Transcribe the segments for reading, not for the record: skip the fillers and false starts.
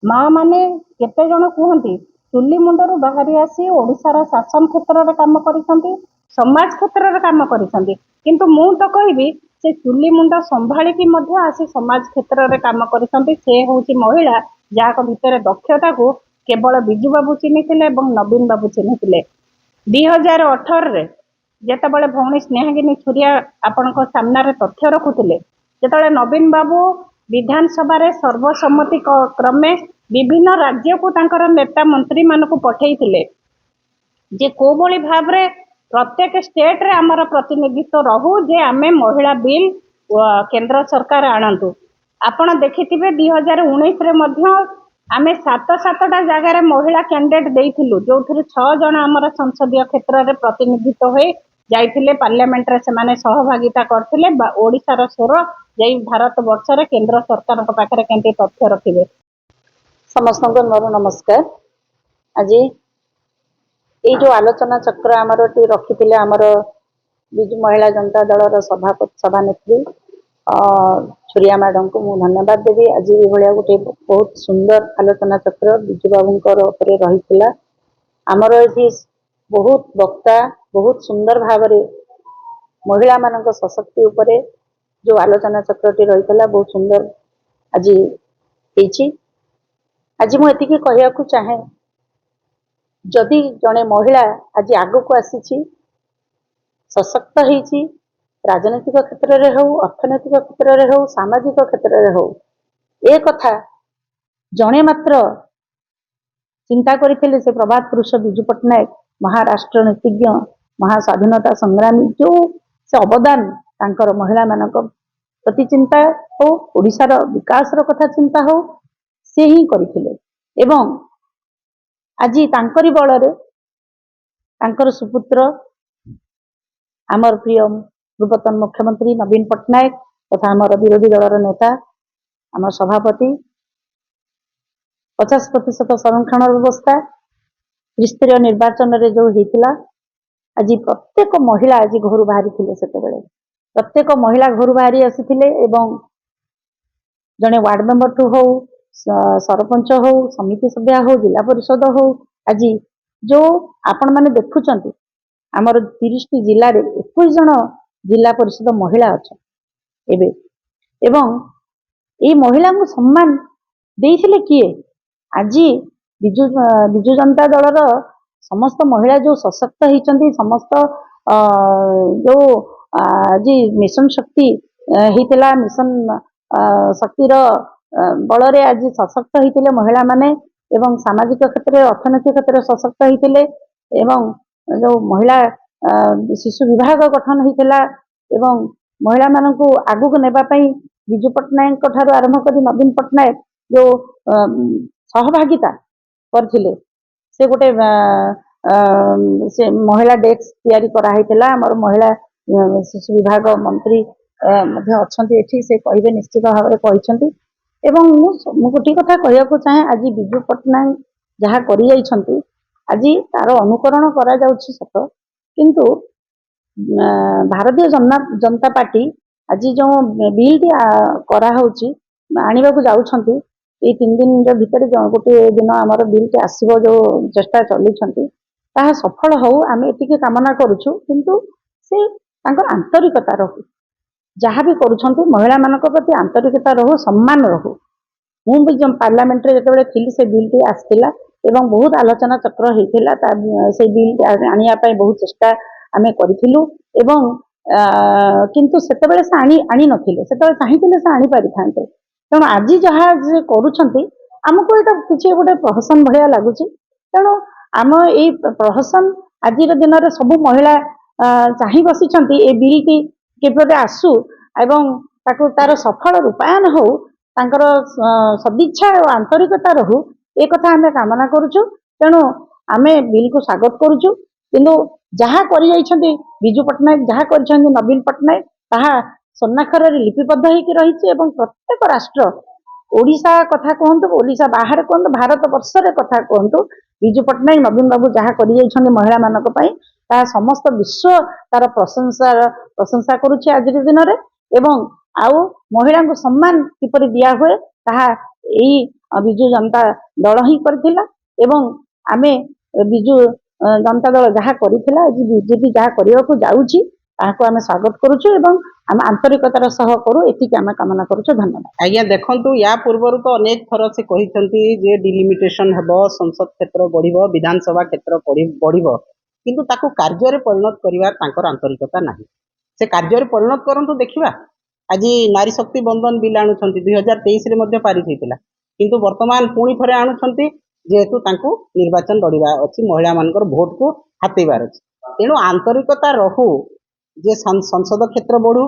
ମା ମାନେ କେତେ ଜଣ କୁହନ୍ତି ଚୁଲି ମୁଣ୍ଡରୁ ବାହାରି ଆସି ଓଡ଼ିଶାର ଶାସନ କ୍ଷେତ୍ରରେ କାମ କରିଛନ୍ତି, ସମାଜ କ୍ଷେତ୍ରରେ କାମ କରିଛନ୍ତି, କିନ୍ତୁ ମୁଁ ତ କହିବି ସେ ଚୁଲି ମୁଣ୍ଡ ସମ୍ଭାଳିକି ମଧ୍ୟ ଆସି ସମାଜ କ୍ଷେତ୍ରରେ କାମ କରିଛନ୍ତି। ସେ ହେଉଛି ମହିଳା ଯାହାଙ୍କ ଭିତରେ ଦକ୍ଷତାକୁ କେବଳ ବିଜୁ ବାବୁ ଚିହ୍ନିଥିଲେ ଏବଂ ନବୀନ ବାବୁ ଚିହ୍ନିଥିଲେ। 2018ରେ ଯେତେବେଳେ ଭଉଣୀ ସ୍ନେହାଗିନୀ ଛୁରିଆ ଆପଣଙ୍କ ସାମ୍ନାରେ ତଥ୍ୟ ରଖୁଥିଲେ, ଯେତେବେଳେ ନବୀନ ବାବୁ ବିଧାନସଭାରେ ସର୍ବସମ୍ମତି କ୍ରମେ ବିଭିନ୍ନ ରାଜ୍ୟକୁ ତାଙ୍କର ନେତା ମନ୍ତ୍ରୀ ମାନଙ୍କୁ ପଠେଇଥିଲେ ଯେ କୋଉଭଳି ଭାବରେ ପ୍ରତ୍ୟେକ ଷ୍ଟେଟ୍ରେ ଆମର ପ୍ରତିନିଧିତ୍ୱ ରହୁ, ଯେ ଆମେ ମହିଳା ବିଲ୍ କେନ୍ଦ୍ର ସରକାର ଆଣନ୍ତୁ। ଆପଣ ଦେଖିଥିବେ 2019ରେ ମଧ୍ୟ ଆମେ ସାତଟା ଜାଗାରେ ମହିଳା କ୍ୟାଣ୍ଡିଡେଟ୍ ଦେଇଥିଲୁ, ଯୋଉଥିରୁ 6 ଜଣ ଆମର ସଂସଦୀୟ କ୍ଷେତ୍ରରେ ପ୍ରତିନିଧିତ୍ୱ ହୋଇ ଯାଇଥିଲେ, ପାର୍ଲାମେଣ୍ଟରେ ସେମାନେ ସହଭାଗିତା କରିଥିଲେ। ଓଡ଼ିଶାର ସ୍ୱର ଯାଇ ଭାରତ ବର୍ଷରେ କେନ୍ଦ୍ର ସରକାରଙ୍କ ପାଖରେ କେମିତି ତଥ୍ୟ ରଖିବେ। ସମସ୍ତଙ୍କୁ ମୋର ନମସ୍କାର। ଆଜି ଏଇ ଯୋଉ ଆଲୋଚନା ଚକ୍ର ଆମର ରଖିଥିଲେ ଆମର ବିଜୁ ମହିଳା ଜନତା ଦଳର ସଭାନେତ୍ରୀ ଛୁରିଆ ମ୍ୟାଡମଙ୍କୁ ମୁଁ ଧନ୍ୟବାଦ ଦେବି। ଆଜି ଏଭଳିଆ ଗୋଟେ ବହୁତ ସୁନ୍ଦର ଆଲୋଚନା ଚକ୍ର ବିଜୁ ବାବୁଙ୍କର ଉପରେ ରହିଥିଲା। ଆମର ଏଠି ବହୁତ ବକ୍ତା ବହୁତ ସୁନ୍ଦର ଭାବରେ ମହିଳା ମାନଙ୍କ ସଶକ୍ତି ଉପରେ ଯୋଉ ଆଲୋଚନା ଚକ୍ରଟି ରହିଥିଲା ବହୁତ ସୁନ୍ଦର ଆଜି ହେଇଛି। ଆଜି ମୁଁ ଏତିକି କହିବାକୁ ଚାହେଁ, ଯଦି ଜଣେ ମହିଳା ଆଜି ଆଗକୁ ଆସିଛି, ସଶକ୍ତ ହେଇଛି, ରାଜନୈତିକ କ୍ଷେତ୍ରରେ ହଉ, ଅର୍ଥନୈତିକ କ୍ଷେତ୍ରରେ ହଉ, ସାମାଜିକ କ୍ଷେତ୍ରରେ ହଉ, ଏ କଥା ଜଣେ ମାତ୍ର ଚିନ୍ତା କରିଥିଲେ ସେ ପ୍ରଭାତ ପୁରୁଷ ବିଜୁ ପଟ୍ଟନାୟକ, ମହାରାଷ୍ଟ୍ର ନୀତିଜ୍ଞ, ମହାସ୍ୱାଧୀନତା ସଂଗ୍ରାମୀ। ଯୋଉ ସେ ଅବଦାନ ତାଙ୍କର ମହିଳା ମାନଙ୍କ ପ୍ରତି ଚିନ୍ତା ହଉ, ଓଡ଼ିଶାର ବିକାଶର କଥା ଚିନ୍ତା ହଉ, ସେ ହିଁ କରିଥିଲେ। ଏବଂ ଆଜି ତାଙ୍କରି ବଳରେ ତାଙ୍କର ସୁପୁତ୍ର ଆମର ପ୍ରିୟ ପୂର୍ବତନ ମୁଖ୍ୟମନ୍ତ୍ରୀ ନବୀନ ପଟ୍ଟନାୟକ ତଥା ଆମର ବିରୋଧୀ ଦଳର ନେତା ଆମ ସଭାପତି 50% ସଂରକ୍ଷଣ ବ୍ୟବସ୍ଥା ତ୍ରିସ୍ତରୀୟ ନିର୍ବାଚନରେ ଯୋଉ ହେଇଥିଲା, ଆଜି ପ୍ରତ୍ୟେକ ମହିଳା ଆଜି ଘରୁ ବାହାରିଥିଲେ। ସେତେବେଳେ ପ୍ରତ୍ୟେକ ମହିଳା ଘରୁ ବାହାରି ଆସିଥିଲେ ଏବଂ ଜଣେ ୱାର୍ଡ ମେମ୍ବରଠୁ ହଉ, ସରପଞ୍ଚ ହଉ, ସମିତି ସଭ୍ୟା ହଉ, ଜିଲ୍ଲା ପରିଷଦ ହଉ, ଆଜି ଯୋଉ ଆପଣ ମାନେ ଦେଖୁଛନ୍ତି ଆମର 30ଟି ଜିଲ୍ଲାରେ 21 ଜଣ ଜିଲ୍ଲା ପରିଷଦ ମହିଳା ଅଛନ୍ତି ଏବେ। ଏବଂ ଏଇ ମହିଳାଙ୍କୁ ସମ୍ମାନ ଦେଇଥିଲେ କିଏ? ଆଜି ବିଜୁ ଜନତା ଦଳର ସମସ୍ତ ମହିଳା ଯୋଉ ସଶକ୍ତ ହେଇଛନ୍ତି, ସମସ୍ତ ଯୋଉ ଆଜି ମିଶନ ଶକ୍ତି ହେଇଥିଲା, ମିଶନ ଶକ୍ତିର ବଳରେ ଆଜି ସଶକ୍ତ ହେଇଥିଲେ ମହିଳା ମାନେ ଏବଂ ସାମାଜିକ କ୍ଷେତ୍ରରେ ଅର୍ଥନୈତିକ କ୍ଷେତ୍ରରେ ସଶକ୍ତ ହେଇଥିଲେ। ଏବଂ ଯୋଉ ମହିଳା ଶିଶୁ ବିଭାଗ ଗଠନ ହେଇଥିଲା ଏବଂ ମହିଳା ମାନଙ୍କୁ ଆଗକୁ ନେବା ପାଇଁ ବିଜୁ ପଟ୍ଟନାୟକଙ୍କ ଠାରୁ ଆରମ୍ଭ କରି ନବୀନ ପଟ୍ଟନାୟକ ଯୋଉ ସହଭାଗିତା କରିଥିଲେ, ସେ ଗୋଟେ ସେ ମହିଳା ଡେସ୍କ ତିଆରି କରାହେଇଥିଲା। ଆମର ମହିଳା ଶିଶୁ ବିଭାଗ ମନ୍ତ୍ରୀ ମଧ୍ୟ ଅଛନ୍ତି ଏଠି, ସେ କହିବେ ନିଶ୍ଚିତ ଭାବରେ କହିଛନ୍ତି। ଏବଂ ମୁଁ ଗୋଟିଏ କଥା କହିବାକୁ ଚାହେଁ, ଆଜି ବିଜୁ ପଟ୍ଟନାୟକ ଯାହା କରିଯାଇଛନ୍ତି ଆଜି ତାର ଅନୁକରଣ କରାଯାଉଛି ସତ, କିନ୍ତୁ ଭାରତୀୟ ଜନତା ପାର୍ଟି ଆଜି ଯୋଉ ବିଲଟି କରାହଉଛି ଆଣିବାକୁ ଯାଉଛନ୍ତି, ଏଇ 3 ଦିନ ଭିତରେ ଗୋଟିଏ ଦିନ ଆମର ବିଲଟି ଆସିବ, ଯୋଉ ଚେଷ୍ଟା ଚଲେଇଛନ୍ତି ତାହା ସଫଳ ହଉ ଆମେ ଏତିକି କାମନା କରୁଛୁ। କିନ୍ତୁ ସେ ତାଙ୍କର ଆନ୍ତରିକତା ରହୁ, ଯାହା ବି କରୁଛନ୍ତି ମହିଳା ମାନଙ୍କ ପ୍ରତି ଆନ୍ତରିକତା ରହୁ, ସମ୍ମାନ ରହୁ। ମୁଁ ବି ପାର୍ଲାମେଣ୍ଟରେ ଯେତେବେଳେ ଥିଲି ସେ ବିଲଟି ଆସିଥିଲା ଏବଂ ବହୁତ ଆଲୋଚନା ଚକ୍ର ହେଇଥିଲା। ସେଇ ବିଲ୍ ଆଣିବା ପାଇଁ ବହୁତ ଚେଷ୍ଟା ଆମେ କରିଥିଲୁ ଏବଂ କିନ୍ତୁ ସେତେବେଳେ ସେ ଆଣି ନଥିଲେ, ସେତେବେଳେ ଚାହିଁଥିଲେ ସେ ଆଣିପାରିଥାନ୍ତେ। ତେଣୁ ଆଜି ଯାହା କରୁଛନ୍ତି ଆମକୁ ଏଇଟା କିଛି ଗୋଟେ ପ୍ରହସନ ଭଳିଆ ଲାଗୁଛି। ତେଣୁ ଆମ ଏଇ ପ୍ରହସନ ଆଜିର ଦିନରେ ସବୁ ମହିଳା ଚାହିଁ ବସିଛନ୍ତି ଏ ବିଲ୍ଟି କିପରି ଆସୁ ଏବଂ ତାକୁ ତାର ସଫଳ ରୂପାୟନ ହଉ, ତାଙ୍କର ସଦିଚ୍ଛା ଓ ଆନ୍ତରିକତା ରହୁ, ଏ କଥା ଆମେ କାମନା କରୁଛୁ। ତେଣୁ ଆମେ ବିଲ୍କୁ ସ୍ୱାଗତ କରୁଛୁ। କିନ୍ତୁ ଯାହା କରିଯାଇଛନ୍ତି ବିଜୁ ପଟ୍ଟନାୟକ, ଯାହା କରିଛନ୍ତି ନବୀନ ପଟ୍ଟନାୟକ, ତାହା ସ୍ୱର୍ଣ୍ଣାକ୍ଷରରେ ଲିପିବଦ୍ଧ ହେଇକି ରହିଛି ଏବଂ ପ୍ରତ୍ୟେକ ରାଷ୍ଟ୍ର, ଓଡ଼ିଶା କଥା କୁହନ୍ତୁ, ଓଡ଼ିଶା ବାହାରେ କୁହନ୍ତୁ, ଭାରତ ବର୍ଷରେ କଥା କୁହନ୍ତୁ, ବିଜୁ ପଟ୍ଟନାୟକ ନବୀନ ବାବୁ ଯାହା କରିଯାଇଛନ୍ତି ମହିଳା ମାନଙ୍କ ପାଇଁ, ତାହା ସମସ୍ତ ବିଶ୍ୱ ତାର ପ୍ରଶଂସା କରୁଛି ଆଜିର ଦିନରେ। ଏବଂ ଆଉ ମହିଳାଙ୍କୁ ସମ୍ମାନ କିପରି ଦିଆ ହୁଏ ତାହା ଏଇ ବିଜୁ जनता दल ही करथिला एवं आमे बिजु जनता दल जहाँ करिथिला आज बीजेपी जहाँ करबाकू जाउची ताहाको आमे स्वागत करूछु एवं आम आंतरिकतार सह करू एतिक आमे कामना करूछु। धन्यवाद। आज्ञा देखंतु या पूर्वर तो अनेक थर से कहिसंती जे डिलिमिटेशन हेबो संसद क्षेत्र बढ़िबो विधानसभा क्षेत्र बढ़िबो किंतु ताको कार्य रे परिणत करिवा तांकर आंतरिकता नाही से कार्य रे परिणत करंतु देखिबा आज नारी शक्ति बंधन बिल आणुछंती 2023 रे मध्ये पारित हेतिला किंतु वर्तमान पुणी थरे आणुछंती जेहेतु तांको निर्वाचन लड़िबा अछि महिला मानकर भोट को हातेबार अछि तेणु आंतरिकता रहू जे संसद क्षेत्र बढ़ू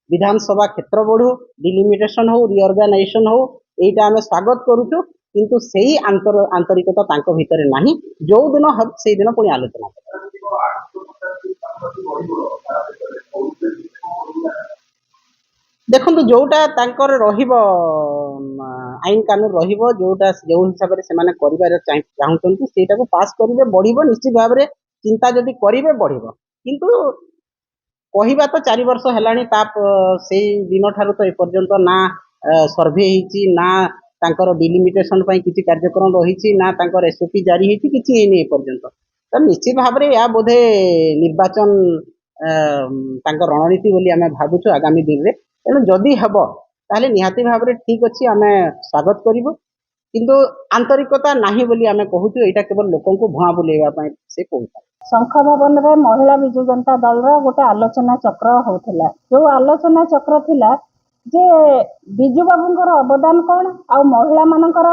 विधानसभा क्षेत्र बढ़ू डिलिमिटेशन हो रिअर्गानाइजेशन हो एटा आमे स्वागत करूछु किंतु सेही आंतरिकता तांको भितरे नाही जो दिन हब से दिन पुणी आलोचना देखंतु जोटा तांकर रहिबो आईन कानून रहिबो जोटा जो हिसाब रे सेमाने करिबार चाहूचंती सेटा को पास करिवे बढ़िबो निश्चित भाव रे चिंता जदि करिवे बढ़िबो किंतु कहिबा तो 4 वर्ष हेलानी ताप से दिन ठारू तो एपर्यंत ना सर्वे हिची ना तांकर डिलिमिटेशन पई किछि कार्यक्रम रहिछि ना तांकर एसओपी जारी हिची किछि हेनी एपर्यंत तो निश्चित भाव रे या बोधे निर्वाचन तांकर रणनीति बोली आमे भाबुछु आगामी दिन रे तेणु जदि हबो ताहले निहाती भाव रे ठीक अछि आमे स्वागत करिवो किंतु आंतरिकता नाही बोली आमे कहूछु एटा केवल लोकन को भुआ बुलेवा पई से कहूता शंख भवन रे महिला बिजु जनता दल रा गोटे आलोचना चक्र होथिला जो आलोचना चक्र थिला जे बिजु बाबूंकर अवदान कौन आ महिला मानकर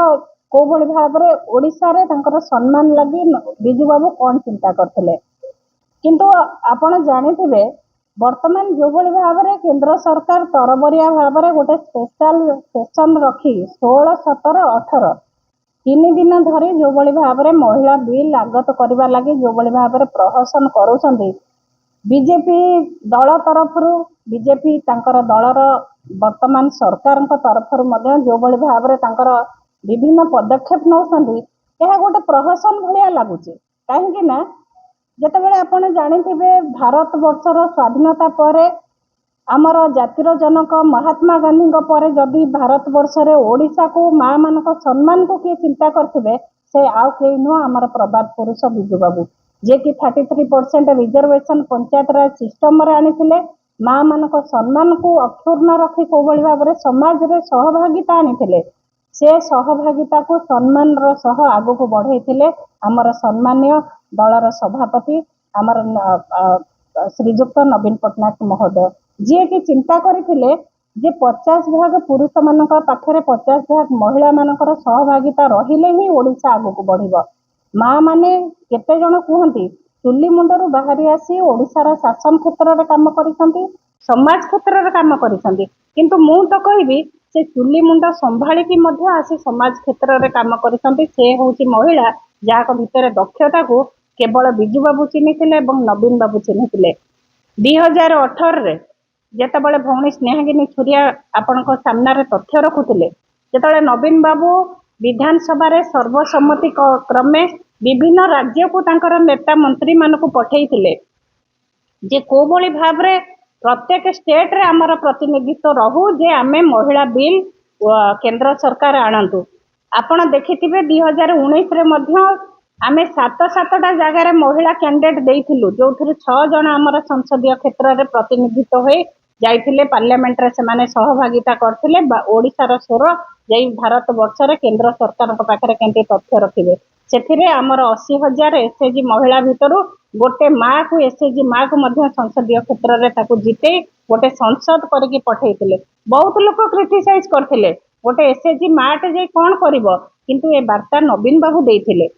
को भली भाव रे ओडिसा रे तांकर सम्मान लागि बिजु बाबू कौन चिंता करथिले किंतु आपण जानिथिबे वर्तमान जो भली भाव रे केंद्र सरकार तरबरिया भाव रे गोटे स्पेशल सेशन रखी 16 17 18 तीन दिन धरी जो भली भाव रे महिला बिल आगत करबा लागि जो भली भाव रे प्रहसन करूछंती बीजेपी दल तरफरु बीजेपी तांकर दलर वर्तमान सरकार तरफरु मध्ये जो भली भाव रे तांकर विभिन्न पदक्षेप नौछंती एहा गोटे प्रहसन भलिया लागुची काहेकि ना जेतेबेले आपण जानिथिबे भारत वर्षर स्वाधीनता परे आमर जातिर जनक महात्मा गांधी पर जदि भारत वर्ष रे ओडिशा को माँ मानक सम्मान को किए चिंता करथिबे से आउ के नुह आमर प्रभात पुरुष बिजु बाबू जे कि 33% रिजर्वेशन पंचायत राज सिस्टम रे आनिथिले माँ मानक सम्मान को अक्षुण्ण रखी को भली भाव रे समाज रे सहभागिता आनिथिले से सहभागिता को सम्मान रो सह आगु को बढ़ेइथिले आमर सम्मानीय दलर सभापति आमर श्रीजुक्त नवीन पट्टनायक महोदय जी कि चिंता करथिले जे 50% पुरुष मानक पाखरे 50% महिला मानकर सहभागिता रहिले ही ओडिशा आगु को बढ़िबो माँ माने केते जण कहंती चुल्ली मुंडरू बाहरी आसी ओडिशार शासन क्षेत्र रे काम करिसंती समाज क्षेत्र रे काम करिसंती किंतु मु तो कहबी से चुल्ली मुंडा संभाली की मध्य आसी समाज क्षेत्र रे काम करिसंती से होची महिला जाक भितरे दक्षता को केवल बिजु बाबू चिन्हिथिले एवं नवीन बाबू चिन्हिथिले 2018 रे जेतेबेले भौणी स्नेहागिनी छुरिया आपणक सामना रे तथ्य रखुथिले जेतेबेले नवीन बाबू विधानसभा रे सर्वसम्मति क्रमे विभिन्न राज्य को तांकर नेता मंत्री मानक पठेइथिले जे को भली भाव रे प्रत्येक स्टेट रे हमर प्रतिनिधित्व रहू जे आमे महिला बिल केंद्र सरकार आणंतु आपण देखिथिबे 2019 रे मध्य आमे 7-7टा जगह रे महिला कैंडिडेट देइथिलु जो 6 जण हमर संसदीय क्षेत्र रे प्रतिनिधित्व होई जाइथिले पार्लियामेंट रे से माने सहभागिता करथिले ओडिसा रो स्वर जई भारत वर्ष रे केंद्र सरकार को पाखरे केंते तथ्य रखिबे सेथिरे हमर 80,000 एसएजी महिला भितरु गोटे माँ को एसएजी माँ को मध्य संसदीय क्षेत्र रे ताकू जिते गोटे संसद करके पठेइथिले बहुत लोक क्रिटिसाइज करथिले गोटे एसएजी माँ टे जे कोन करिवो किंतु ए वार्ता नवीन बाबू देइथिले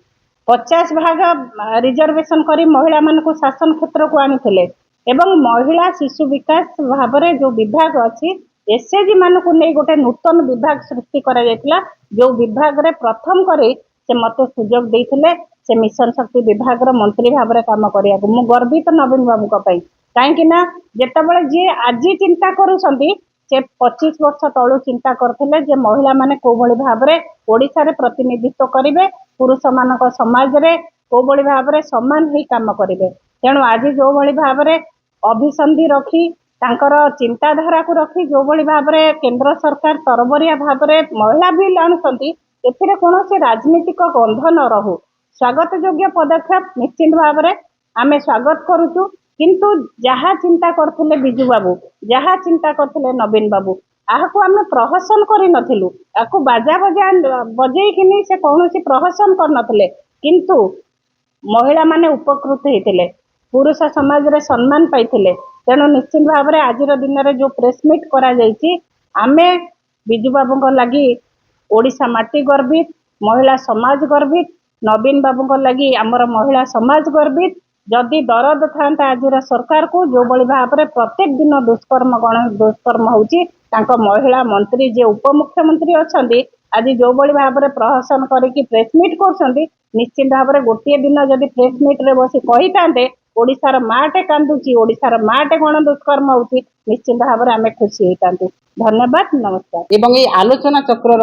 50% रिजर्वेशन करी महिला मान को शासन क्षेत्र को आनिथिले एवं महिला शिशु विकास भाव रे जो विभाग अछि एसएजी मान को नै गोटे नूतन विभाग सृष्टि करा जायतिला जो विभाग रे प्रथम करे से मते सुजोग देइथिले से मिशन शक्ति विभाग रो मंत्री भाव रे काम करिया को मु गर्वित नवीन बाबू को पई काहे कि ना जेतेबेले जे आज चिंता करूसंती से 25 वर्ष तळु चिंता करथिले जे महिला माने को भली भाव रे ओडिसा रे प्रतिनिधित्व करिवे पुरुष मानक समाज रे को भली भाव रे समान ही काम करिवे तेणु आज जो भली भाव रे अभिसंधि रखी तांकर चिंताधारा को रखी जो भली भाव रे केंद्र सरकार तरबरिया भाव रे महिला बिल आणुसंती ଏଥିରେ କୌଣସି ରାଜନୈତିକ ଗନ୍ଧ ନ ରହୁ। ସ୍ୱାଗତ ଯୋଗ୍ୟ ପଦକ୍ଷେପ ନିଶ୍ଚିତ ଭାବରେ ଆମେ ସ୍ୱାଗତ କରୁଛୁ। କିନ୍ତୁ ଯାହା ଚିନ୍ତା କରୁଥିଲେ ବିଜୁ ବାବୁ, ଯାହା ଚିନ୍ତା କରୁଥିଲେ ନବୀନ ବାବୁ, ଆହାକୁ ଆମେ ପ୍ରହସନ କରିନଥିଲୁ। ଆକୁ ବାଜା ବଜେଇକିନି ସେ କୌଣସି ପ୍ରହସନ କରିନଥିଲେ, କିନ୍ତୁ ମହିଳାମାନେ ଉପକୃତ ହେଇଥିଲେ, ପୁରୁଷ ସମାଜରେ ସମ୍ମାନ ପାଇଥିଲେ। ତେଣୁ ନିଶ୍ଚିତ ଭାବରେ ଆଜିର ଦିନରେ ଯୋଉ ପ୍ରେସ୍ ମିଟ୍ କରାଯାଇଛି, ଆମେ ବିଜୁ ବାବୁଙ୍କ ଲାଗି ଓଡ଼ିଶା ମାଟି ଗର୍ବିତ, ମହିଳା ସମାଜ ଗର୍ବିତ, ନବୀନ ବାବୁଙ୍କ ଲାଗି ଆମର ମହିଳା ସମାଜ ଗର୍ବିତ। ଯଦି ଦରଦ ଥାନ୍ତା ଆଜିର ସରକାରକୁ, ଯୋଉଭଳି ଭାବରେ ପ୍ରତ୍ୟେକ ଦିନ ଦୁଷ୍କର୍ମ ହଉଛି, ତାଙ୍କ ମହିଳା ମନ୍ତ୍ରୀ ଯେ ଉପମୁଖ୍ୟମନ୍ତ୍ରୀ ଅଛନ୍ତି ଆଜି ଯୋଉଭଳି ଭାବରେ ପ୍ରହସନ କରିକି ପ୍ରେସ୍ ମିଟ୍ କରୁଛନ୍ତି, ନିଶ୍ଚିତ ଭାବରେ ଗୋଟିଏ ଦିନ ଯଦି ପ୍ରେସ୍ ମିଟ୍ରେ ବସି କହିଥାନ୍ତେ ଓଡ଼ିଶାର ମାଟେ କାନ୍ଦୁଛି, ଓଡ଼ିଶାର ମାଟେ ଗଣ ଦୁଷ୍କର୍ମ ହଉଛି, ନିଶ୍ଚିତ ଭାବରେ ଆମେ ଖୁସି ହେଇଥାନ୍ତୁ। ଧନ୍ୟବାଦ, ନମସ୍କାର। ଏବଂ এই ଆଲୋଚନା ଚକ୍ରର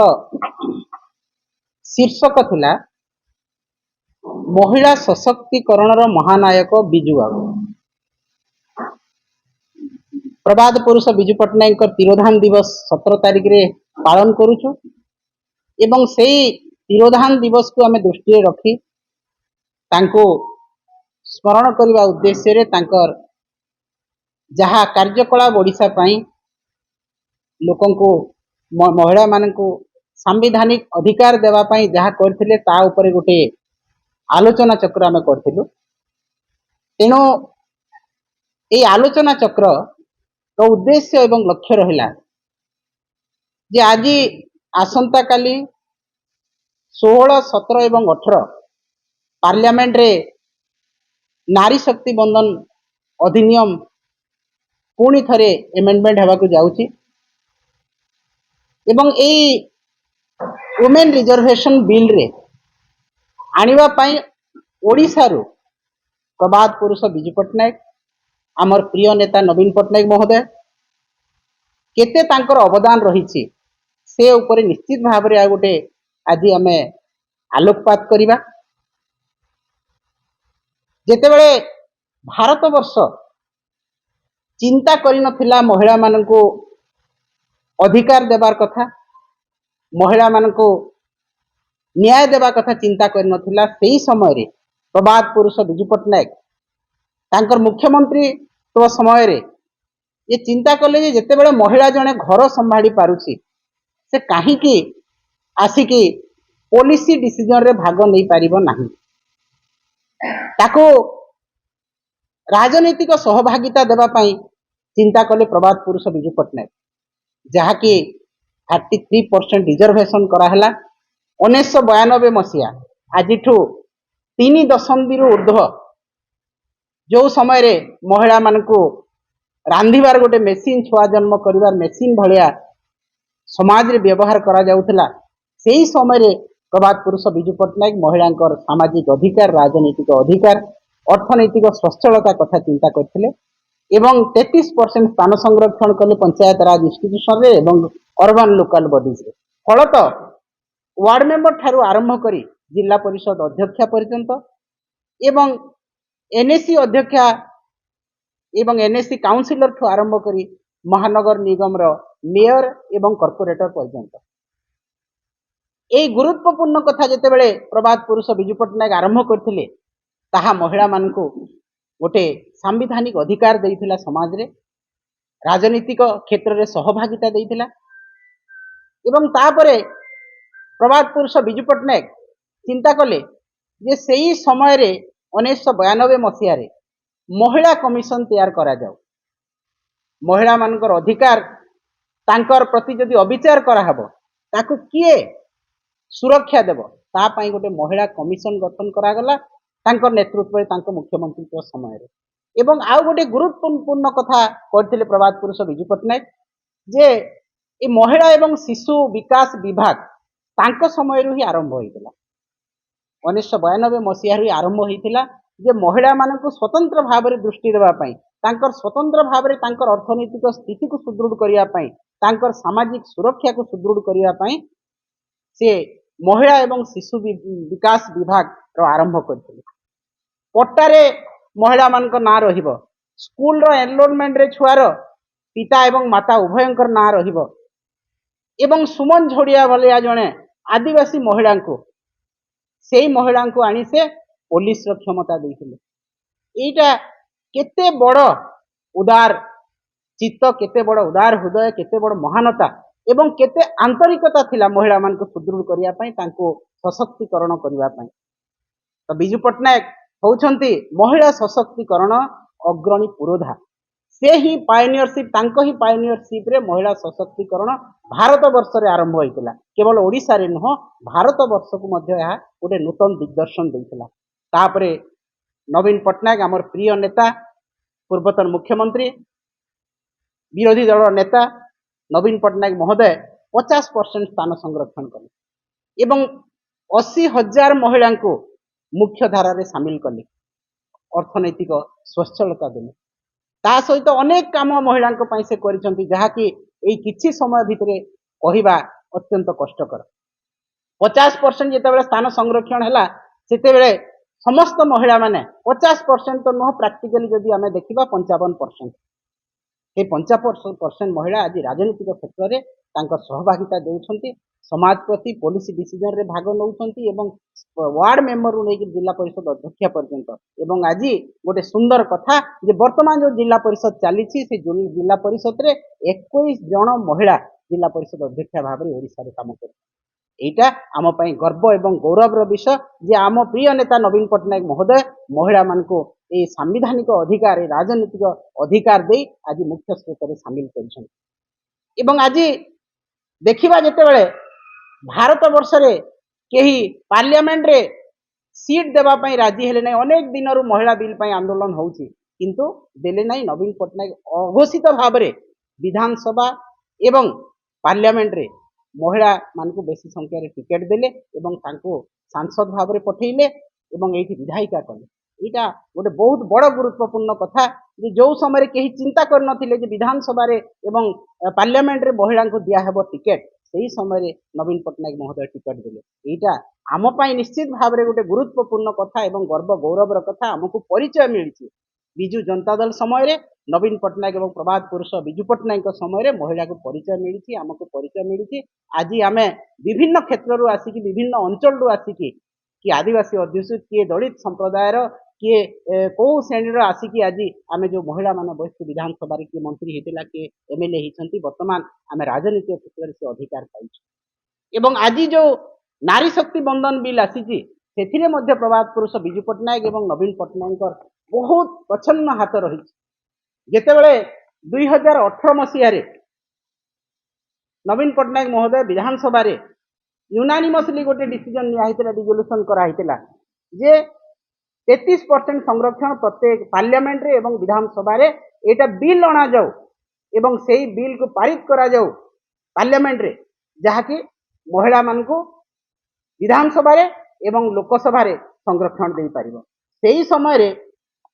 ଶୀର୍ଷକ ଥିଲା ମହିଳା ସଶକ୍ତିକରଣର ମହାନାୟକ ବିଜୁ ବାବୁ। ପ୍ରବାଦ ପୁରୁଷ ବିଜୁ ପଟ୍ଟନାୟକଙ୍କ ତିରୋଧାନ ଦିବସ 17 ତାରିଖରେ ପାଳନ କରୁଛୁ ଏବଂ ସେଇ ତିରୋଧାନ ଦିବସକୁ ଆମେ ଦୃଷ୍ଟିରେ ରଖି ତାଙ୍କୁ ସ୍ମରଣ କରିବା ଉଦ୍ଦେଶ୍ୟରେ ତାଙ୍କର ଯାହା କାର୍ଯ୍ୟକଳାପ ଓଡ଼ିଶା ପାଇଁ ଲୋକଙ୍କୁ ମହିଳାମାନଙ୍କୁ ସାମ୍ବିଧାନିକ ଅଧିକାର ଦେବା ପାଇଁ ଯାହା କରିଥିଲେ ତା ଉପରେ ଗୋଟେ ଆଲୋଚନା ଚକ୍ର ଆମେ କରିଥିଲୁ। ତେଣୁ এই ଆଲୋଚନା ଚକ୍ର ଉଦ୍ଦେଶ୍ୟ ଏବଂ ଲକ୍ଷ୍ୟ ରହିଲା ଯେ ଆଜି ଆସନ୍ତାକାଲି 16, 17 ଏବଂ 18 ପାର୍ଲାମେଣ୍ଟରେ ନାରୀ ଶକ୍ତି ବନ୍ଦନ ଅଧିନିୟମ ପୁଣି ଥରେ ଏମେଣ୍ଡମେଣ୍ଟ ହେବାକୁ ଯାଉଛି ଏବଂ এই ଓମେନ ରିଜର୍ଭେସନ ବିଲ୍ରେ ଆଣିବା ପାଇଁ ଓଡ଼ିଶାରୁ ପ୍ରବାଦ ପୁରୁଷ ବିଜୁ ପଟ୍ଟନାୟକ, ଆମର ପ୍ରିୟ ନେତା ନବୀନ ପଟ୍ଟନାୟକ ମହୋଦୟ କେତେ ତାଙ୍କର ଅବଦାନ ରହିଛି ସେ ଉପରେ ନିଶ୍ଚିତ ଭାବରେ ଆଉ ଗୋଟେ ଆଜି ଆମେ ଆଲୋକପାତ କରିବା। ଯେତେବେଳେ ଭାରତବର୍ଷ ଚିନ୍ତା କରିନଥିଲା ମହିଳାମାନଙ୍କୁ ଅଧିକାର ଦେବାର କଥା, ମହିଳାମାନଙ୍କୁ ନ୍ୟାୟ ଦେବା କଥା ଚିନ୍ତା କରିନଥିଲା, ସେହି ସମୟରେ ପ୍ରବାଦ ପୁରୁଷ ବିଜୁ ପଟ୍ଟନାୟକ ତାଙ୍କର ମୁଖ୍ୟମନ୍ତ୍ରୀ ସମୟରେ ଏ ଚିନ୍ତା କଲେ ଯେ ଯେତେବେଳେ ମହିଳା ଜଣେ ଘର ସମ୍ଭାଳି ପାରୁଛି ସେ କାହିଁକି ଆସିକି ପଲିସି ଡିସିଜନରେ ଭାଗ ନେଇପାରିବ ନାହିଁ। ତାକୁ ରାଜନୈତିକ ସହଭାଗିତା ଦେବା ପାଇଁ ଚିନ୍ତା କଲେ ପ୍ରବାଦ ପୁରୁଷ ବିଜୁ ପଟ୍ଟନାୟକ, ଯାହାକି 33% ରିଜର୍ଭେସନ କରାହେଲା 1992 ମସିହା। ଆଜିଠୁ 3 ଦଶନ୍ଧିରୁ ଉର୍ଦ୍ଧ୍ୱ ଯେଉଁ ସମୟରେ ମହିଳାମାନଙ୍କୁ ରାନ୍ଧିବାର ଗୋଟେ ମେସିନ୍, ଛୁଆ ଜନ୍ମ କରିବାର ମେସିନ୍ ଭଳିଆ ସମାଜରେ ବ୍ୟବହାର କରାଯାଉଥିଲା, ସେହି ସମୟରେ ପ୍ରବାଦ ପୁରୁଷ ବିଜୁ ପଟ୍ଟନାୟକ ମହିଳାଙ୍କର ସାମାଜିକ ଅଧିକାର, ରାଜନୈତିକ ଅଧିକାର, ଅର୍ଥନୈତିକ ସ୍ୱଚ୍ଛଳତା କଥା ଚିନ୍ତା କରିଥିଲେ ଏବଂ 33% ସ୍ଥାନ ସଂରକ୍ଷଣ କଲେ ପଞ୍ଚାୟତ ରାଜ ଇନଷ୍ଟିଟ୍ୟୁସନରେ ଏବଂ ଅର୍ବାନ ଲୋକାଲ ବଡିଜରେ। ଫଳତଃ ୱାର୍ଡ ମେମ୍ବର ଠାରୁ ଆରମ୍ଭ କରି ଜିଲ୍ଲା ପରିଷଦ ଅଧ୍ୟକ୍ଷା ପର୍ଯ୍ୟନ୍ତ ଏବଂ ଏନ୍ଏସି ଅଧ୍ୟକ୍ଷା ଏବଂ ଏନ୍ଏସି କାଉନସିଲର ଠୁ ଆରମ୍ଭ କରି ମହାନଗର ନିଗମର ମେୟର ଏବଂ କର୍ପୋରେଟର ପର୍ଯ୍ୟନ୍ତ এই ଗୁରୁତ୍ୱପୂର୍ଣ୍ଣ କଥା ଯେତେବେଳେ ପ୍ରବାଦ ପୁରୁଷ ବିଜୁ ପଟ୍ଟନାୟକ ଆରମ୍ଭ କରିଥିଲେ, ତାହା ମହିଳାମାନଙ୍କୁ ଗୋଟେ ସାମ୍ବିଧାନିକ ଅଧିକାର ଦେଇଥିଲା, ସମାଜରେ ରାଜନୈତିକ କ୍ଷେତ୍ରରେ ସହଭାଗିତା ଦେଇଥିଲା ଏବଂ ତାପରେ ପ୍ରବାଦ ପୁରୁଷ ବିଜୁ ପଟ୍ଟନାୟକ ଚିନ୍ତା କଲେ ଯେ ସେହି ସମୟରେ 1992 ମସିହାରେ ମହିଳା କମିଶନ ତିଆର କରାଯାଉ, ମହିଳାମାନଙ୍କର ଅଧିକାର ତାଙ୍କର ପ୍ରତି ଯଦି ଅବିଚାର କରାହେବ ତାକୁ କିଏ ସୁରକ୍ଷା ଦେବ, ତା ପାଇଁ ଗୋଟେ ମହିଳା କମିଶନ ଗଠନ କରାଗଲା ତାଙ୍କର ନେତୃତ୍ୱରେ ତାଙ୍କ ମୁଖ୍ୟମନ୍ତ୍ରୀଙ୍କ ସମୟରେ। ଏବଂ ଆଉ ଗୋଟେ ଗୁରୁତ୍ୱପୂର୍ଣ୍ଣ କଥା କରିଥିଲେ ପ୍ରବାଦ ପୁରୁଷ ବିଜୁ ପଟ୍ଟନାୟକ ଯେ ଏ ମହିଳା ଏବଂ ଶିଶୁ ବିକାଶ ବିଭାଗ ତାଙ୍କ ସମୟରୁ ହିଁ ଆରମ୍ଭ ହୋଇଥିଲା, 1992 ମସିହାରୁ ଆରମ୍ଭ ହୋଇଥିଲା ଯେ ମହିଳାମାନଙ୍କୁ ସ୍ୱତନ୍ତ୍ର ଭାବରେ ଦୃଷ୍ଟି ଦେବା ପାଇଁ, ତାଙ୍କର ସ୍ୱତନ୍ତ୍ର ଭାବରେ ତାଙ୍କର ଅର୍ଥନୈତିକ ସ୍ଥିତିକୁ ସୁଦୃଢ଼ କରିବା ପାଇଁ, ତାଙ୍କର ସାମାଜିକ ସୁରକ୍ଷାକୁ ସୁଦୃଢ଼ କରିବା ପାଇଁ ସେ ମହିଳା ଏବଂ ଶିଶୁ ବିକାଶ ବିଭାଗର ଆରମ୍ଭ କରିଥିଲେ। ପଟ୍ଟାରେ ମହିଳାମାନଙ୍କ ନାଁ ରହିବ, ସ୍କୁଲର ଏନରୋଲମେଣ୍ଟରେ ଛୁଆର ପିତା ଏବଂ ମାତା ଉଭୟଙ୍କର ନାଁ ରହିବ ଏବଂ ସୁମନ ଝୋଡ଼ିଆ ଭଳିଆ ଜଣେ आदिवासी महिला को सेई महिला को आनी से पुलिस रो क्षमता देइथिले एटा केते बड़ उदार चित्त केते बड़ उदार हृदय केते बड़ महानता एवं केते आंतरिकता थिला महिला मान को सुदृढ़ करिया पई तांको सशक्तिकरण करिया पई तो बिजू पट्टनायक होउछंती महिला सशक्तिकरण अग्रणी पुरोधा से ही पायोनियरशिप तांको ही पायोनियरशिप रे महिला सशक्तिकरण भारत वर्ष रे आरंभ होइतिला केवल ओडिसा रे नुह भारत वर्ष को मध्य यह गोटे नूतन दिग्दर्शन देइतिला तापरे नवीन पट्टनायक आमर प्रिय नेता पूर्वतन मुख्यमंत्री विरोधी दल नेता नवीन पट्टनायक महोदय 50% स्थान संरक्षण कले एवं 80,000 महिला को मुख्य धारा रे शामिल कले अर्थनैतिक स्वच्छलता देले ता सहित अनेक काम महिला से करिसंती जहाँकि एई किछि समय भितरे कहिबा अत्यंत कष्टकर 50% जेतेबेले स्थान संरक्षण हैला सेतेबेले समस्त महिला माने 50% तो नुह प्राक्टिकली जदि आमे देखिबा 55% ये 55% महिला आज राजनीतिक क्षेत्र में तांकर सहभागिता देउछंती समाज प्रति पॉलिसी डिसीजन रे भाग नउछंती एवं वार्ड मेंबर रु लेके जिला परिषद अध्यक्ष पर्यंत एवं आज गोटे सुंदर कथा जे वर्तमान जो जिला परिषद चली से जिला परिषद रे 21 जन महिला जिला परिषद अध्यक्ष भाव में ओडिसा रे काम कर एटा आम पई गर्व एवं गौरव विषय जे आम प्रिय नेता नवीन पट्टनायक महोदय महिला मान को ये सांविधानिक अधिकार राजनीतिक अधिकार दे आज मुख्य स्रोत में सामिल कर आज देखा जिते भारत वर्ष रे कहीं पार्लियामेंट रे सीट देवाई राजी हेले नहीं अनेक दिन महिला बिल आंदोलन होउची किंतु देले नहीं नवीन पट्टनायक अघोषित भाव में विधानसभा एवं पार्लियामेंट रे महिला मान को बेसी संख्यार टिकेट देले एवं तांको सांसद भाव में पठेले एवं एठी विधायिका कले एटा गोटे बहुत बड़ गुरुत्वपूर्ण कथा जे जो समय कहीं चिंता कर नथिले जे विधानसभा रे एवं पार्लियामेंट रे महिला को दिया हेबो टिकेट सही समय नवीन पट्टनायक महोदय टिकेट देले एटा आम पई निश्चित भाव में गोटे गुरुत्वपूर्ण कथा एवं गर्व गौरव कथा आमको परिचय मिली विजु जनता दल समय रे नवीन पट्टनायक एवं प्रभात पुरुष विजु पट्टनायक समय रे महिला को परिचय मिली आमको परिचय मिली आज आम विभिन्न क्षेत्र आसिकी विभिन्न अंचल रु आसिकी कि आदिवासी अध्युषित किए दलित संप्रदायर किए कौ श्रेणी आसिकी आज आम जो महिला मान बस विधानसभा किए मंत्री होता किए एमएलए होती बर्तमान आम राजनीतिक क्षेत्र से अधिकार पाई आज जो नारी शक्ति बंधन बिल आसी से प्रभात पुरुष विजु पट्टनायक एवं नवीन पट्टनायक बहुत प्रच्छन्न हाथ रही जितेबले 2018 मसीह नवीन पट्टनायक महोदय विधानसभा रे यूनानिमसली गोटे डिसीजन निया रिजोल्यूशन कराइला जे 33% संरक्षण प्रत्येक पार्लियामेंट रे एवं विधानसभा रे एटा बिल अणा जाऊ एवं सेही बिल को पारित करा जाऊ पार्लियामेंट रे जहाँकि महिला मान को विधानसभा रे एवं लोकसभा रे संरक्षण दे पारिबो सेही समय रे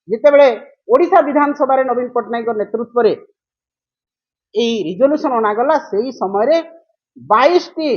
जितेबले ओडिशा विधानसभा रे नवीन पट्टनायक नेतृत्व रे एई रिजोल्यूशन अणागला सेही समय रे 22 टी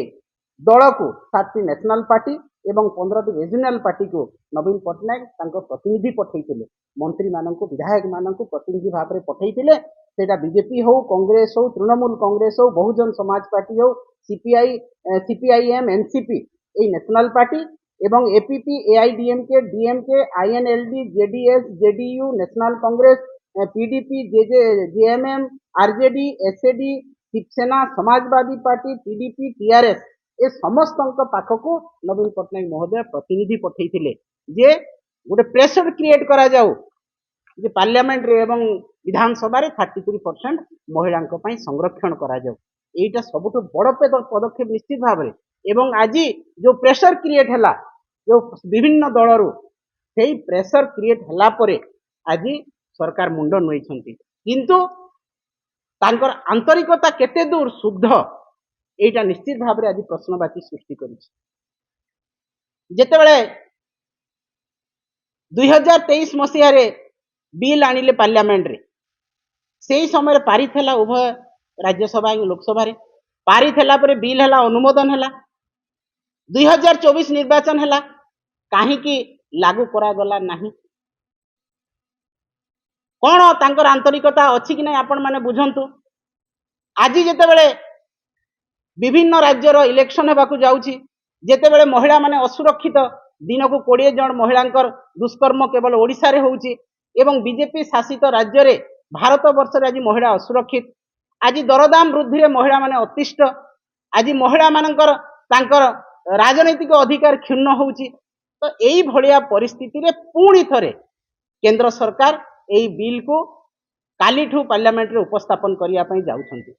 दल को 7 टी नेशनल पार्टी एवं 15 टी रीजनल पार्टी को नवीन पट्टनायक तांको प्रतिनिधि पठेइतिले मंत्री माननको विधायक माननको प्रतिनिधि भाव में पठेइतिले सेटा बीजेपी हो कांग्रेस हो तृणमूल कांग्रेस हो बहुजन समाज पार्टी हो सीपीआईएम एनसीपी ए नेशनल पार्टी एवं APP AIADMK DMK INLD JDS JDU national Congress PDP JMM RJD SAD Shivsena Samajwadi party TDP TRS ए समस्त पाखक नवीन पट्टनायक महोदय प्रतिनिधि पठेइथिले जे गोटे प्रेशर क्रिएट करा जाऊ जे पार्लियामेंट रे एवं विधानसभा रे 33% महिला संरक्षण करा जाऊ एटा सबुठ बड़ पदक्षेप निश्चित भाव में एवं आज जो प्रेशर क्रिएट हैला जो विभिन्न दलरू सेही प्रेशर क्रिएट हैला परे आज सरकार मुंड नुईछंती किंतु तांकर आंतरिकता केते दूर शुद्ध एटा निश्चित भाव में आज प्रश्नवाची सृष्टि करिछि जेतेबेले 2023 मसीह रे बिल आनिले पार्लियामेंट रे सेही समय रे पारित हैला उभय राज्यसभा और लोकसभा रे पारित हैला परे बिल हैला अनुमोदन हैला 2024 निर्वाचन हैला काहीकि लागू करा गला नाही कौन तांकर आंतरिकता अछि कि नहीं आपण माने बुझंतु आज जेतेबेले विभिन्न राज्यर इलेक्शन हेबाकू जाउछि ଯେତେବେଳେ ମହିଳା ମାନେ ଅସୁରକ୍ଷିତ ଦିନକୁ 20 ଜଣ ମହିଳାଙ୍କର ଦୁଷ୍କର୍ମ କେବଳ ଓଡ଼ିଶାରେ ହେଉଛି ଏବଂ ବିଜେପି ଶାସିତ ରାଜ୍ୟରେ ଭାରତ ବର୍ଷରେ ଆଜି ମହିଳା ଅସୁରକ୍ଷିତ ଆଜି ଦରଦାମ ବୃଦ୍ଧିରେ ମହିଳା ମାନେ ଅତିଷ୍ଠ ଆଜି ମହିଳା ମାନଙ୍କର ତାଙ୍କର ରାଜନୈତିକ ଅଧିକାର କ୍ଷୁଣ୍ଣ ହେଉଛି ତ ଏଇ ଭଳିଆ ପରିସ୍ଥିତିରେ ପୁଣି ଥରେ କେନ୍ଦ୍ର ସରକାର ଏଇ ବିଲ୍କୁ କାଲିଠୁ ପାର୍ଲାମେଣ୍ଟରେ ଉପସ୍ଥାପନ କରିବା ପାଇଁ ଯାଉଛନ୍ତି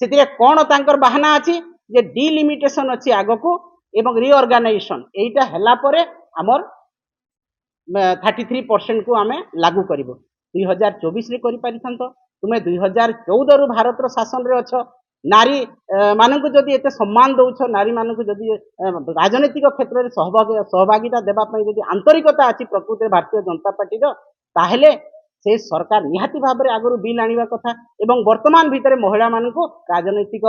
ସେଥିରେ କ'ଣ ତାଙ୍କର ବାହାନା ଅଛି ଯେ ଡିଲିମିଟେସନ ଅଛି ଆଗକୁ ଏବଂ ରିଅର୍ଗାନାଇଜେସନ এইটা ହେଲା ପରେ ଆମର 33% କୁ ଆମେ ଲାଗୁ କରିବୁ 2024 ରେ କରିପାରିଥାନ୍ତ ତୁମେ 2014 ରୁ ଭାରତର ଶାସନରେ ଅଛ ନାରୀ ମାନଙ୍କୁ ଯଦି ଏତେ ସମ୍ମାନ ଦଉଛ ନାରୀ ମାନଙ୍କୁ ଯଦି ରାଜନୈତିକ କ୍ଷେତ୍ରରେ ସହଭାଗିତା ଦେବା ପାଇଁ ଯଦି ଆନ୍ତରିକତା ଅଛି ପ୍ରକୃତରେ ଭାରତୀୟ ଜନତା ପାର୍ଟିର ତାହେଲେ ସେ ସରକାର ନିହାତି ଭାବରେ ଆଗରୁ ବିଲ୍ ଆଣିବା କଥା ଏବଂ ବର୍ତ୍ତମାନ ଭିତରେ ମହିଳା ମାନଙ୍କୁ ରାଜନୈତିକ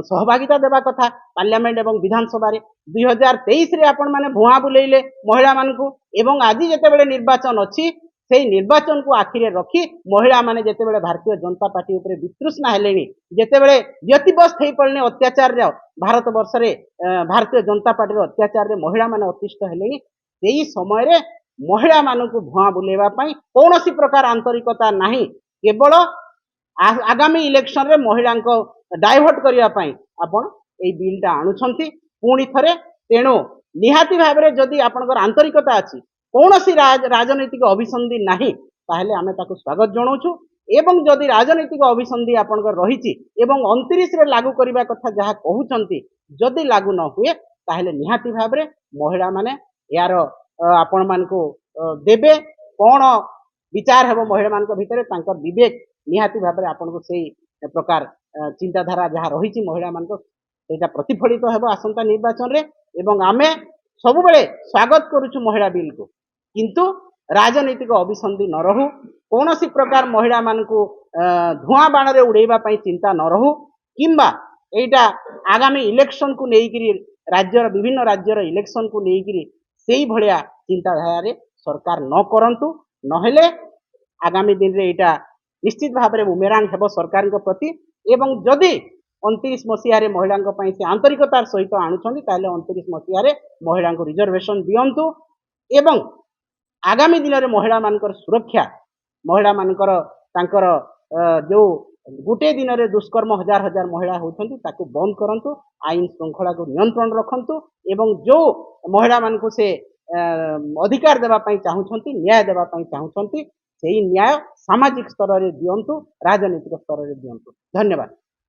ସହଭାଗିତା ଦେବା କଥା ପାର୍ଲାମେଣ୍ଟ ଏବଂ ବିଧାନସଭାରେ 2023 ରେ ଆପଣ ମାନେ ଭୁଆଁ ବୁଲେଇଲେ ମହିଳା ମାନଙ୍କୁ ଏବଂ ଆଜି ଯେତେବେଳେ ନିର୍ବାଚନ ଅଛି সেই ନିର୍ବାଚନକୁ ଆଖିରେ ରଖି ମହିଳା ମାନେ ଯେତେବେଳେ ଭାରତୀୟ ଜନତା ପାର୍ଟି ଉପରେ ବିତୃଷ୍ଣା ହେଲେଣି ଯେତେବେଳେ ବ୍ୟତିବ୍ୟସ୍ତ ହେଇପଡ଼ିଲେ ଅତ୍ୟାଚାରରେ ଭାରତ ବର୍ଷରେ ଭାରତୀୟ ଜନତା ପାର୍ଟିର ଅତ୍ୟାଚାରରେ ମହିଳା ମାନେ ଅତିଷ୍ଠ ହେଲେଣି ସେହି ସମୟରେ ମହିଳା ମାନଙ୍କୁ ଭୁଆଁ ବୁଲେଇବା ପାଇଁ କୌଣସି ପ୍ରକାର ଆନ୍ତରିକତା ନାହିଁ କେବଳ ଆଗାମୀ ଇଲେକ୍ସନରେ ମହିଳାଙ୍କ ଡାଇଭର୍ଟ କରିବା ପାଇଁ ଆପଣ ଏଇ ବିଲ୍ଟା ଆଣୁଛନ୍ତି ପୁଣି ଥରେ ତେଣୁ ନିହାତି ଭାବରେ ଯଦି ଆପଣଙ୍କର ଆନ୍ତରିକତା ଅଛି କୌଣସି ରାଜନୈତିକ ଅଭିସନ୍ଧି ନାହିଁ ତାହେଲେ ଆମେ ତାକୁ ସ୍ୱାଗତ ଜଣାଉଛୁ ଏବଂ ଯଦି ରାଜନୈତିକ ଅଭିସନ୍ଧି ଆପଣଙ୍କର ରହିଛି ଏବଂ 29 ରେ ଲାଗୁ କରିବା କଥା ଯାହା କହୁଛନ୍ତି ଯଦି ଲାଗୁ ନ ହୁଏ ତାହେଲେ ନିହାତି ଭାବରେ ମହିଳା ମାନେ ଏହାର ଆପଣ ମାନଙ୍କୁ ଦେବେ କ'ଣ ବିଚାର ହେବ ମହିଳା ମାନଙ୍କ ଭିତରେ ତାଙ୍କ ବିବେକ ନିହାତି ଭାବରେ ଆପଣଙ୍କୁ ସେଇ ପ୍ରକାର ଚିନ୍ତାଧାରା ଯାହା ରହିଛି ମହିଳା ମାନଙ୍କ ସେଇଟା ପ୍ରତିଫଳିତ ହେବ ଆସନ୍ତା ନିର୍ବାଚନରେ ଏବଂ ଆମେ ସବୁବେଳେ ସ୍ୱାଗତ କରୁଛୁ ମହିଳା ବିଲ୍କୁ କିନ୍ତୁ ରାଜନୈତିକ ଅଭିସନ୍ଧି ନ ରହୁ କୌଣସି ପ୍ରକାର ମହିଳା ମାନଙ୍କୁ ଧୂଆଁ ବାଣରେ ଉଡେଇବା ପାଇଁ ଚିନ୍ତା ନ ରହୁ କିମ୍ବା ଏଇଟା ଆଗାମୀ ଇଲେକ୍ସନକୁ ନେଇକିରି ରାଜ୍ୟର ବିଭିନ୍ନ ରାଜ୍ୟର ଇଲେକ୍ସନକୁ ନେଇକିରି ସେଇ ଭଳିଆ ଚିନ୍ତାଧାରାରେ ସରକାର ନ କରନ୍ତୁ ନହେଲେ ଆଗାମୀ ଦିନରେ ଏଇଟା ନିଶ୍ଚିତ ଭାବରେ ବୁମେରାଙ୍ଗ ହେବ ସରକାରଙ୍କ ପ୍ରତି ଏବଂ ଯଦି 29 ମସିହାରେ ମହିଳାଙ୍କ ପାଇଁ ସେ ଆନ୍ତରିକତାର ସହିତ ଆଣୁଛନ୍ତି ତାହେଲେ 29 ମସିହାରେ ମହିଳାଙ୍କୁ ରିଜର୍ଭେସନ ଦିଅନ୍ତୁ ଏବଂ ଆଗାମୀ ଦିନରେ ମହିଳା ମାନଙ୍କର ସୁରକ୍ଷା ମହିଳା ମାନଙ୍କର ତାଙ୍କର ଯୋଉ ଗୋଟିଏ ଦିନରେ ଦୁଷ୍କର୍ମ ହଜାର ହଜାର ମହିଳା ହେଉଛନ୍ତି ତାକୁ ବନ୍ଦ କରନ୍ତୁ ଆଇନ ଶୃଙ୍ଖଳାକୁ ନିୟନ୍ତ୍ରଣ ରଖନ୍ତୁ ଏବଂ ଯୋଉ ମହିଳା ମାନଙ୍କୁ ସେ ଅଧିକାର ଦେବା ପାଇଁ ଚାହୁଁଛନ୍ତି ନ୍ୟାୟ ଦେବା ପାଇଁ ଚାହୁଁଛନ୍ତି ସେଇ ନ୍ୟାୟ ସାମାଜିକ ସ୍ତରରେ ଦିଅନ୍ତୁ ରାଜନୈତିକ ସ୍ତରରେ ଦିଅନ୍ତୁ ଧନ୍ୟବାଦ।